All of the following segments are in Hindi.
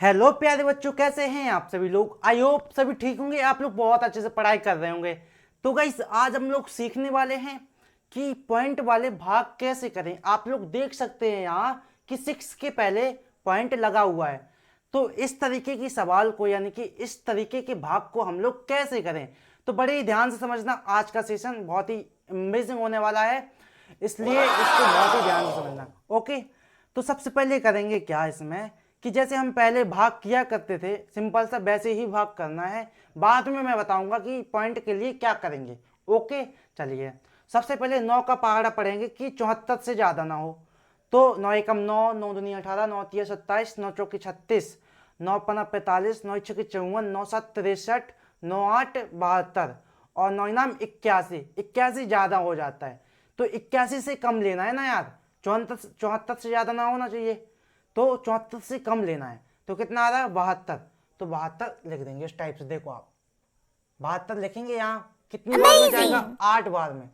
हेलो प्यारे बच्चों, कैसे हैं आप सभी लोग। आई होप सभी ठीक होंगे। आप लोग बहुत अच्छे से पढ़ाई कर रहे होंगे। तो गाइस, आज हम लोग सीखने वाले हैं कि पॉइंट वाले भाग कैसे करें। आप लोग देख सकते हैं यहाँ कि 6 के पहले पॉइंट लगा हुआ है। तो इस तरीके की सवाल को, यानी कि इस तरीके के भाग को हम लोग कैसे करें, तो बड़े ही ध्यान से समझना। आज का सेशन बहुत ही अमेजिंग होने वाला है, इसलिए इसको बहुत ही ध्यान से समझना। ओके, तो सबसे पहले करेंगे क्या इसमें कि जैसे हम पहले भाग किया करते थे, सिंपल सा वैसे ही भाग करना है। बाद में मैं बताऊंगा कि पॉइंट के लिए क्या करेंगे। ओके, चलिए सबसे पहले 9 का पहाड़ा पढ़ेंगे कि 74 से ज़्यादा ना हो। तो 9 एकम 9, 9 दूनी 18, 9 तिया 27, 9 चौकी 36, 9 पना 45, 9 छकी 54, 9 7 63, 9 8 72 और 9 नाम 81। 81 ज़्यादा हो जाता है, तो 81 से कम लेना है ना यार। 74 से ज़्यादा ना होना चाहिए, तो 74 से कम लेना है। तो कितना आ रहा है? 72। तो 72 लिख देंगे इस टाइप से। देखो आप 72 लिखेंगे। यहाँ कितनी बार में जाएगा? 8 बार में।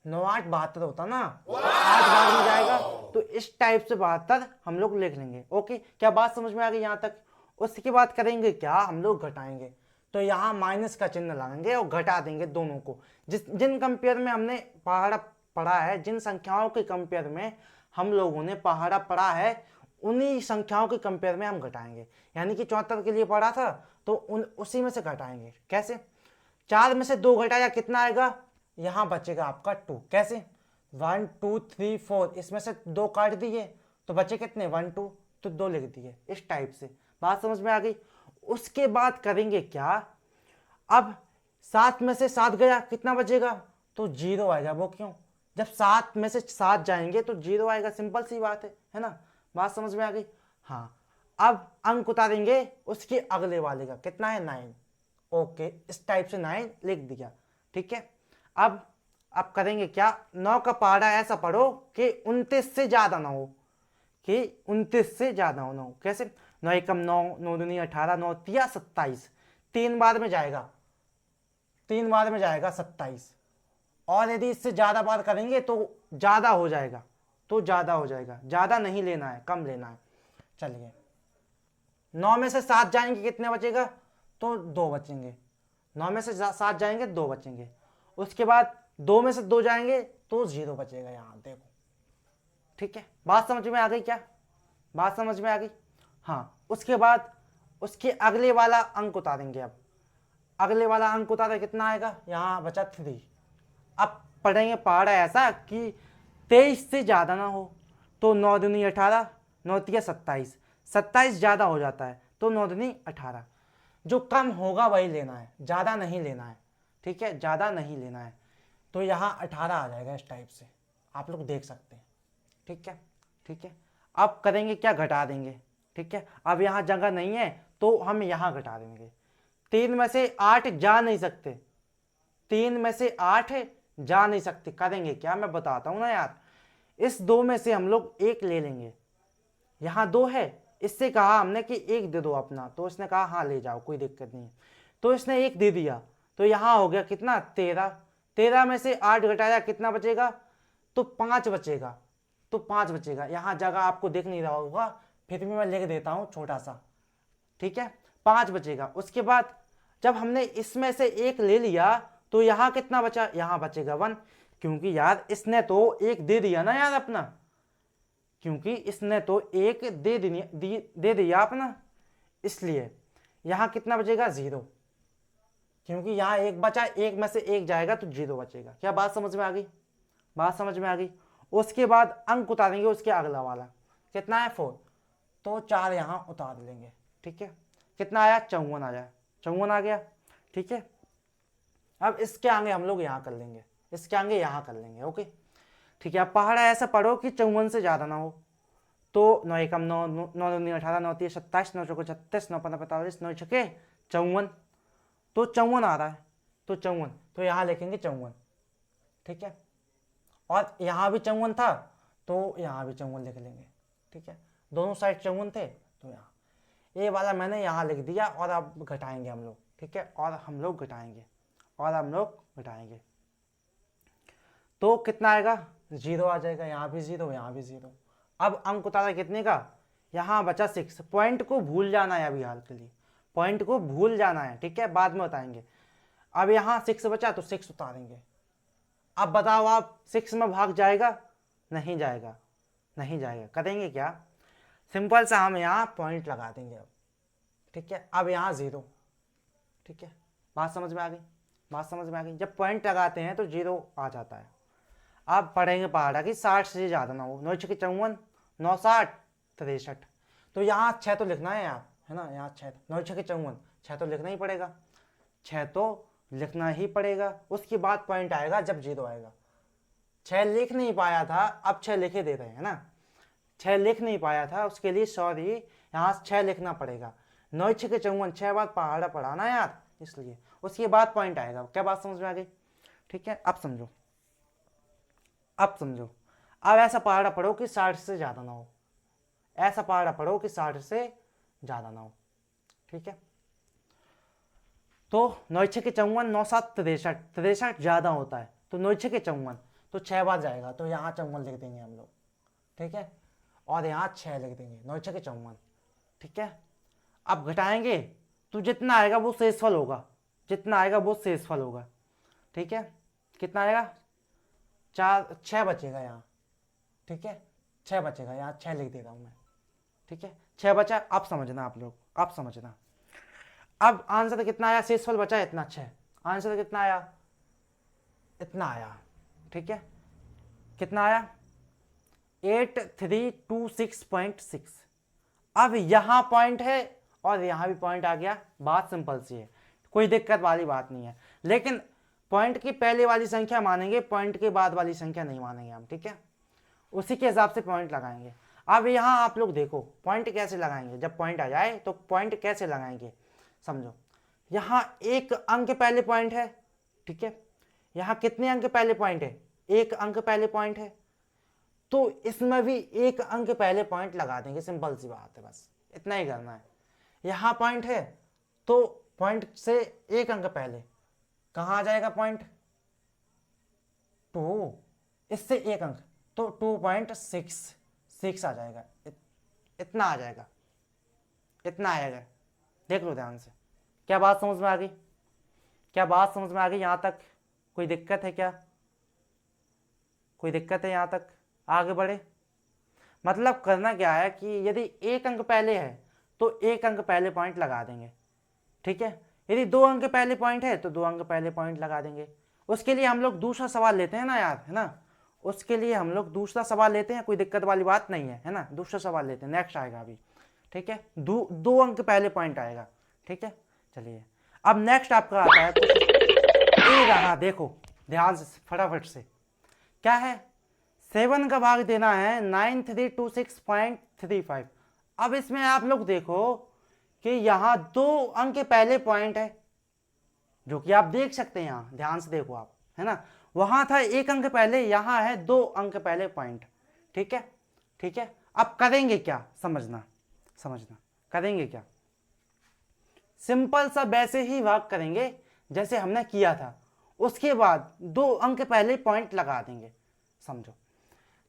9 8 72 होता ना, 8 बार में जाएगा। तो इस टाइप से 72 हम लोग लिख लेंगे। ओके, क्या बात समझ में आ गई यहाँ तक? उसके बाद करेंगे क्या, हम लोग घटाएंगे। तो यहाँ माइनस का चिन्ह लगाएंगे और घटा देंगे दोनों को। जिन कंपेयर में हमने पहाड़ा पढ़ा है, जिन संख्याओं के कंपेयर में हम लोगों ने पहाड़ा पढ़ा है, उन्हीं संख्याओं के कंपेयर में हम घटाएंगे। यानी कि 74 के लिए पढ़ा था, तो उसी में से घटाएंगे। कैसे? 4 में से 2 घटाया कितना आएगा? यहाँ बचेगा आपका 2। कैसे? 1 2 3 4, इसमें से 2 काट दिए तो बचे कितने? 1 2, तो 2 लिख दिए। इस टाइप से बात समझ में आ गई। उसके बाद करेंगे क्या, अब 7 में से 7 गया, कितना बचेगा? तो 0 आएगा। वो क्यों? जब 7 में से 7 जाएंगे तो 0 आएगा। सिंपल सी बात है ना। बात समझ में आ गई। हाँ, अब अंक उतारेंगे उसके अगले वाले का। कितना है? 9। ओके, इस टाइप से 9 लिख दिया। ठीक है, अब करेंगे क्या, 9 का पहाड़ा ऐसा पढ़ो कि 29 से ज्यादा ना हो, कि 29 से ज्यादा होना हो। कैसे? 9 एकम 9, 9 दूनी 18, 9 तिया 27, 3 बार में जाएगा। 3 बार में जाएगा 27। और यदि इससे ज्यादा बार करेंगे तो ज्यादा हो जाएगा। तो ज्यादा हो जाएगा, ज्यादा नहीं लेना है, कम लेना है। चलिए, 9 में से 7 जाएंगे, कितने बचेगा? तो 2 बचेंगे। 9 में से 7 जाएंगे, 2 बचेंगे। उसके बाद 2 में से 2 जाएंगे तो 0 बचेगा। यहाँ देखो, ठीक है। बात समझ में आ गई क्या? बात समझ में आ गई। हाँ, उसके बाद उसके अगले वाला अंक उतारेंगे। अब अगले वाला अंक उतारे, कितना आएगा? यहाँ बचा 3। अब पढ़ेंगे पहाड़ा ऐसा कि 23 से ज़्यादा ना हो। तो 9 दूनी 18, 9 तिया 27, 27 ज़्यादा हो जाता है, तो 9 दूनी 18। जो कम होगा वही लेना है, ज़्यादा नहीं लेना है। ठीक है, ज़्यादा नहीं लेना है। तो यहाँ 18 आ जाएगा। इस टाइप से आप लोग देख सकते हैं। ठीक है, ठीक है। अब करेंगे क्या, घटा देंगे। ठीक है, अब यहाँ जगह नहीं है तो हम यहाँ घटा देंगे। 3 में से 8 जा नहीं सकते, 3 में से 8 जा नहीं सकते। करेंगे क्या, मैं बताता हूं ना यार। इस 2 में से हम लोग 1 ले लेंगे। यहाँ 2 है, इससे कहा हमने कि 1 दे दो अपना, तो इसने कहा हाँ ले जाओ, कोई दिक्कत नहीं है। तो इसने 1 दे दिया, तो यहाँ हो गया कितना? 13। 13 में से 8 घटाया, कितना बचेगा? तो 5 बचेगा। तो 5 बचेगा। यहाँ जगह आपको दिख नहीं रहा होगा, फिर भी मैं लिख देता हूँ छोटा सा। ठीक है, 5 बचेगा। उसके बाद जब हमने इसमें से 1 ले लिया तो यहाँ कितना बचा? यहाँ बचेगा 1, क्योंकि यार इसने तो 1 दे दिया ना यार अपना, क्योंकि इसने तो 1 दे दिया अपना, इसलिए यहाँ कितना बचेगा? 0, क्योंकि यहाँ 1 बचा, 1 में से 1 जाएगा तो 0 बचेगा। क्या बात समझ में आ गई? बात समझ में आ गई। उसके बाद अंक उतारेंगे उसके अगला वाला। कितना है? 4, तो 4 यहाँ उतार लेंगे। ठीक है, कितना आया? 54 आया। 54 आ गया। ठीक है, अब इसके आगे हम लोग यहाँ कर लेंगे, इसके आगे यहाँ कर लेंगे। ओके, ठीक है। अब पहाड़ा ऐसा पढ़ो कि 54 से ज़्यादा ना हो। तो 9 एकम 9, 9 दूनी 18, 9 तिया 27, 9 चौको 36, 9 पंद्रह 45, 9 छके 54। तो 54 आ रहा है, तो 54, तो यहाँ लिखेंगे 54। ठीक है, और यहाँ भी 54 था तो यहाँ भी 54 लिख लेंगे। ठीक है, दोनों साइड 54 थे, तो यहाँ ये वाला मैंने यहाँ लिख दिया। और अब घटाएंगे हम लोग। ठीक है, और हम लोग घटाएंगे, और हम लोग घटाएंगे। तो कितना आएगा? 0 आ जाएगा। यहाँ भी 0, यहाँ भी 0। अब अंक उतारा कितने का? यहाँ बचा 6। पॉइंट को भूल जाना है अभी हाल के लिए, पॉइंट को भूल जाना है, ठीक है, बाद में बताएंगे। अब यहाँ 6 बचा तो 6 उतारेंगे। अब बताओ आप 6 में भाग जाएगा? नहीं जाएगा, नहीं जाएगा। करेंगे क्या? सिंपल सा हम यहाँ पॉइंट लगा देंगे अब, ठीक है। अब यहाँ 0, ठीक है। बात समझ में आ गई? बात समझ में आ गई। जब पॉइंट लगाते हैं तो 0 आ जाता है। अब पढ़ेंगे पहाड़ा की 60 से ज़्यादा ना हो। 9 6 54, 9 60 63। तो यहाँ 6 तो लिखना है यार, है ना। यहाँ 6, 9 6 54, 6 तो लिखना ही पड़ेगा, 6 तो लिखना ही पड़ेगा। उसके बाद पॉइंट आएगा जब 0 आएगा। 6 लिख नहीं पाया था, अब 6 लिखे दे रहे हैं ना। 6 लिख नहीं पाया था, उसके लिए सॉरी, यहाँ 6 लिखना पड़ेगा। 9 6 54, 6 बार पहाड़ा पढ़ाना यार, इसलिए उसके बाद पॉइंट आएगा। क्या बात समझ में आ गई? ठीक है। अब समझो, अब समझो। अब ऐसा पहाड़ा पढ़ो कि 60 से ज़्यादा ना हो, ऐसा पहाड़ा पढ़ो कि 60 से ज़्यादा ना हो, ठीक है। तो 9 6 54, 9 7 63, 63 ज़्यादा होता है, तो 9 6 54 तो 6 बार जाएगा, तो यहाँ 54 लिख देंगे हम लोग, ठीक है। और यहाँ 6 लिख देंगे, 9 6 54, ठीक है। अब घटाएंगे तो जितना आएगा वो शेषफल होगा, जितना आएगा वो शेषफल होगा, ठीक है। कितना आएगा? 4 6 बचेगा यहाँ, ठीक है। 6 बचेगा, यहाँ 6 लिख दे रहा हूँ मैं, ठीक है। 6 बचा। अब समझना आप लोग, अब समझना। अब आंसर कितना आया? शेषफल बचा इतना, 6। आंसर कितना आया? इतना आया, ठीक है। कितना आया? 8326.6। अब यहाँ पॉइंट है और यहाँ भी पॉइंट आ गया। बात सिंपल सी है, कोई दिक्कत वाली बात नहीं है। लेकिन पॉइंट की पहले वाली संख्या मानेंगे, पॉइंट के बाद वाली संख्या नहीं मानेंगे हम, ठीक है। उसी के हिसाब से पॉइंट लगाएंगे। अब यहाँ आप लोग देखो पॉइंट कैसे लगाएंगे। जब पॉइंट आ जाए तो पॉइंट कैसे लगाएंगे, समझो। यहाँ एक अंक पहले पॉइंट है, ठीक है। यहाँ कितने अंक पहले पॉइंट है? 1 अंक पहले पॉइंट है, तो इसमें भी 1 अंक पहले पॉइंट लगा देंगे। सिंपल सी बात है, बस इतना ही करना है। यहाँ पॉइंट है तो पॉइंट से 1 अंक पहले कहाँ आ जाएगा पॉइंट? 2, इससे 1 अंक तो 2.66 आ जाएगा। इतना आ जाएगा, इतना आएगा। देख लो ध्यान से। क्या बात समझ में आ गई? क्या बात समझ में आ गई? यहाँ तक कोई दिक्कत है क्या? कोई दिक्कत है यहाँ तक? आगे बढ़े। मतलब करना क्या है कि यदि 1 अंक पहले है तो 1 अंक पहले पॉइंट लगा देंगे, ठीक है। यदि 2 अंक पहले पॉइंट है तो 2 अंक पहले पॉइंट लगा देंगे। उसके लिए हम लोग दूसरा सवाल लेते हैं ना यार, है ना। उसके लिए हम लोग दूसरा सवाल लेते हैं, कोई दिक्कत वाली बात नहीं है ना। दूसरा सवाल लेते हैं, नेक्स्ट आएगा अभी, ठीक है। 2 अंक पहले पॉइंट आएगा, ठीक है। चलिए अब नेक्स्ट आपका आता है ए रहा, देखो ध्यान से फटाफट से। क्या है? 7 का भाग देना है 9326.35। अब इसमें आप लोग देखो कि यहाँ 2 अंक पहले पॉइंट है, जो कि आप देख सकते हैं। यहाँ ध्यान से देखो आप, है ना। वहां था 1 अंक पहले, यहां है 2 अंक पहले पॉइंट, ठीक है। ठीक है। अब करेंगे क्या, समझना समझना। करेंगे क्या? सिंपल सा वैसे ही भाग करेंगे जैसे हमने किया था। उसके बाद 2 अंक पहले पॉइंट लगा देंगे, समझो।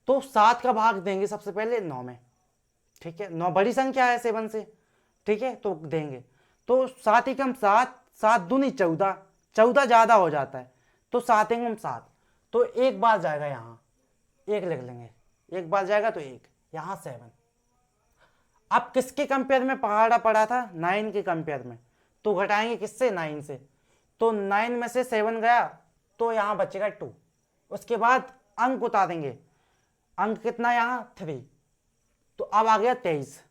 तो 7 का भाग देंगे सबसे पहले 9 में, ठीक है। 9 बड़ी संख्या है 7 से, ठीक है, तो देंगे। तो 7 एकम 7, 7 दूनी 14, 14 ज्यादा हो जाता है, तो 7 एकम 7, तो 1 बार जाएगा, यहाँ 1 लिख लेंगे। 1 बार जाएगा तो 1, यहाँ 7। अब किसके कंपेयर में पहाड़ा पड़ा था? 9 के कंपेयर में, तो घटाएंगे किससे? 9 से। तो 9 में से 7 गया तो यहाँ बचेगा 2। उसके बाद अंक उतारेंगे, अंक कितना यहाँ? 3, तो अब आ गया 23।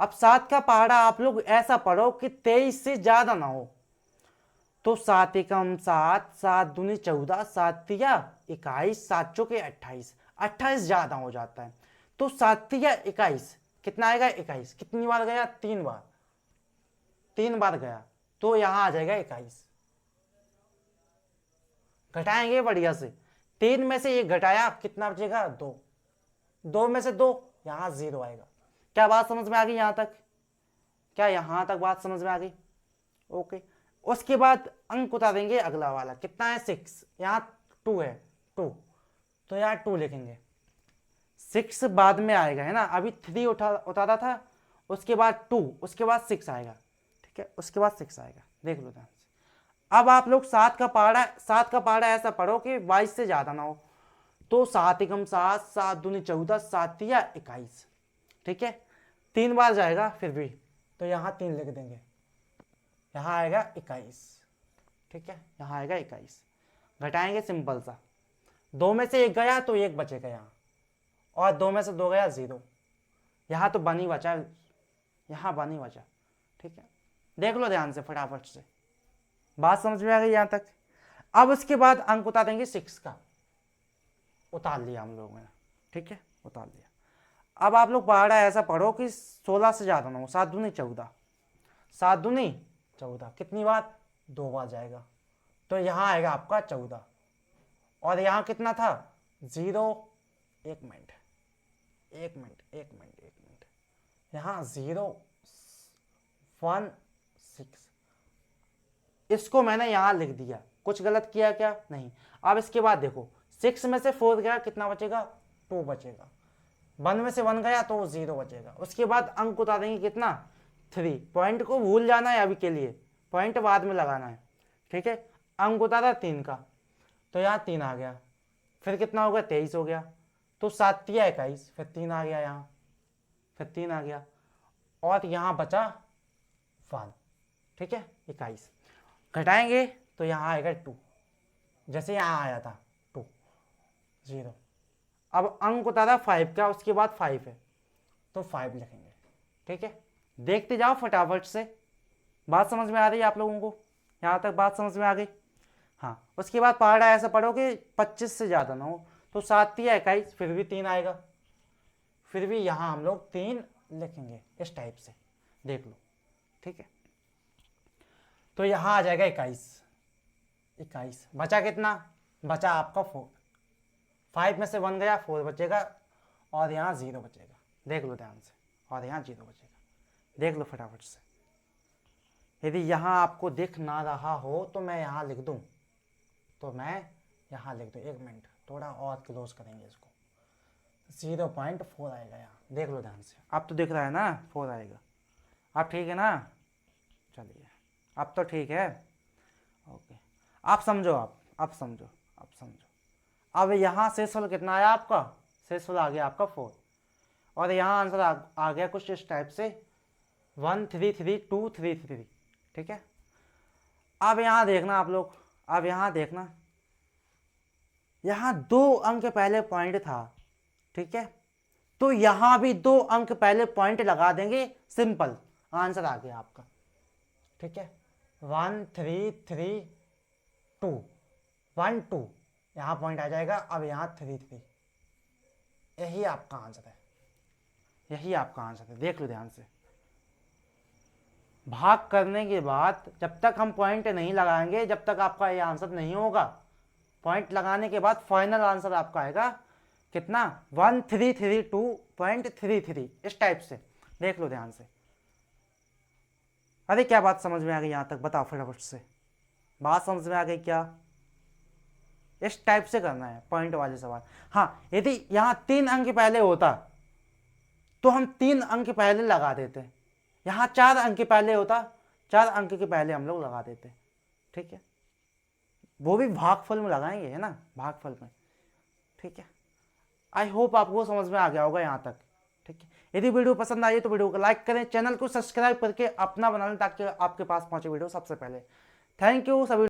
अब 7 का पहाड़ा आप लोग ऐसा पढ़ो कि 23 से ज्यादा ना हो। तो 7 एकम 7, 7 दूनी 14, 7 तिया 21, 7 चौके 28, 28 ज्यादा हो जाता है। तो 7 तिया 21, कितना आएगा? 21। कितनी बार गया? 3 बार, 3 बार गया, तो यहां आ जाएगा 21। घटाएंगे बढ़िया से, 3 में से 1 घटाया, कितना बचेगा? 2, 2 में से 2, यहां 0 आएगा। क्या बात समझ में आ गई यहां तक? क्या यहां तक बात समझ में आ गई? ओके। उसके बाद अंक उतारेंगे अगला वाला, कितना है? 6, यहाँ 2 है, 2, तो यहाँ 2 लिखेंगे। 6 बाद में आएगा, है ना। अभी 3 उतारा था, उसके बाद 2, उसके बाद 6 आएगा, ठीक है, उसके बाद 6 आएगा। देख लो ध्यान से। अब आप लोग 7 का पहाड़ा ऐसा पढ़ो कि 22 से ज्यादा ना हो। तो 7 एकम 7, 7 दूनी 14, 7 या 21, ठीक है। 3 बार जाएगा फिर भी, तो यहाँ 3 लिख देंगे, यहाँ आएगा 21, ठीक है, यहाँ आएगा 21। घटाएंगे सिंपल सा, 2 में से 1 गया तो 1 बचेगा यहाँ, और 2 में से 2 गया 0, यहाँ तो 1 ही बचा, यहाँ 1 ही बचा, ठीक है। देख लो ध्यान से फटाफट से, बात समझ में आ गई यहाँ तक। अब उसके बाद अंक उतार देंगे 6 का, उतार लिया हम लोगों ने, ठीक है, उतार लिया। अब आप लोग पहाड़ा ऐसा पढ़ो कि 16 से ज्यादा ना हो। 7 दूनी 14, 7 दूनी 14, कितनी बार? 2 बार जाएगा, तो यहाँ आएगा आपका 14, और यहाँ कितना था? 0, 1 मिनट, 1 मिनट, 1 मिनट, 1 मिनट, यहाँ 0, 1, 6, इसको मैंने यहाँ लिख दिया। कुछ गलत किया क्या? नहीं। अब इसके बाद देखो, 6 में से 4 गया, कितना बचेगा? 2 बचेगा। 1 में से 1 गया तो 0 बचेगा। उसके बाद अंक उतार देंगे, कितना? 3। पॉइंट को भूल जाना है अभी के लिए, पॉइंट बाद में लगाना है, ठीक है। अंक उतारा 3 का, तो यहाँ 3 आ गया, फिर कितना हो गया? 23 हो गया, तो 7 या 21, फिर 3 आ गया यहाँ, फिर 3 आ गया, और यहाँ बचा 1, ठीक है, 21। घटाएंगे तो यहाँ आएगा 2, जैसे यहाँ आया था 2, 0। अब अंक उतारा 5 का, उसके बाद 5 है, तो 5 लिखेंगे, ठीक है। देखते जाओ फटाफट से, बात समझ में आ रही है आप लोगों को? यहाँ तक बात समझ में आ गई? हाँ। उसके बाद पहाड़ा ऐसा पढ़ो कि 25 से ज़्यादा ना हो, तो 7 या 21, फिर भी 3 आएगा, फिर भी यहाँ हम लोग 3 लिखेंगे इस टाइप से, देख लो, ठीक है। तो यहाँ आ जाएगा 21। बचा कितना? बचा आपका 4। 5 में से 1 गया, 4 बचेगा, और यहाँ 0 बचेगा, देख लो ध्यान से, और यहाँ 0 बचेगा, देख लो फटाफट से। यदि यहाँ आपको दिख ना रहा हो तो मैं यहाँ लिख दूँ, तो मैं यहाँ लिख दूँ, 1 मिनट, थोड़ा और क्लोज करेंगे इसको। 0.4 आएगा यहाँ, देख लो ध्यान से। अब तो दिख रहा है ना 4 आएगा, अब ठीक है ना? चलिए, अब तो ठीक है, ओके। आप समझो, आप समझो। अब यहाँ शेषफल कितना आया आपका? शेषफल आ गया आपका 4, और यहाँ आंसर आ गया कुछ इस टाइप से 133233, ठीक है। अब यहाँ देखना आप लोग, अब यहाँ देखना, यहाँ 2 अंक पहले पॉइंट था, ठीक है, तो यहाँ भी 2 अंक पहले पॉइंट लगा देंगे, सिंपल आंसर आ गया आपका, ठीक है। 1332, 1 2, यहाँ पॉइंट आ जाएगा, अब यहाँ 33, यही आपका आंसर है, यही आपका आंसर है, देख लो ध्यान से। भाग करने के बाद जब तक हम पॉइंट नहीं लगाएंगे, जब तक आपका ये आंसर नहीं होगा, पॉइंट लगाने के बाद फाइनल आंसर आपका आएगा कितना? 1332.33, इस टाइप से, देख लो ध्यान से। अरे क्या बात समझ में आ गई यहाँ तक? बताओ फटाफट से, बात समझ में आ गई क्या? इस टाइप से करना है पॉइंट वाले सवाल। हाँ, यदि यहाँ 3 अंक पहले होता तो हम 3 अंक पहले लगा देते, यहाँ 4 अंक पहले होता, 4 अंक के पहले हम लोग लगा देते, ठीक है। वो भी भागफल में लगाएंगे, है ना, भागफल में, ठीक है। आई होप आपको समझ में आ गया होगा यहाँ तक, ठीक है। यदि वीडियो पसंद आई तो वीडियो को लाइक करें, चैनल को सब्सक्राइब करके अपना बना लें, ताकि आपके पास पहुंचे वीडियो सबसे पहले। थैंक यू सभी।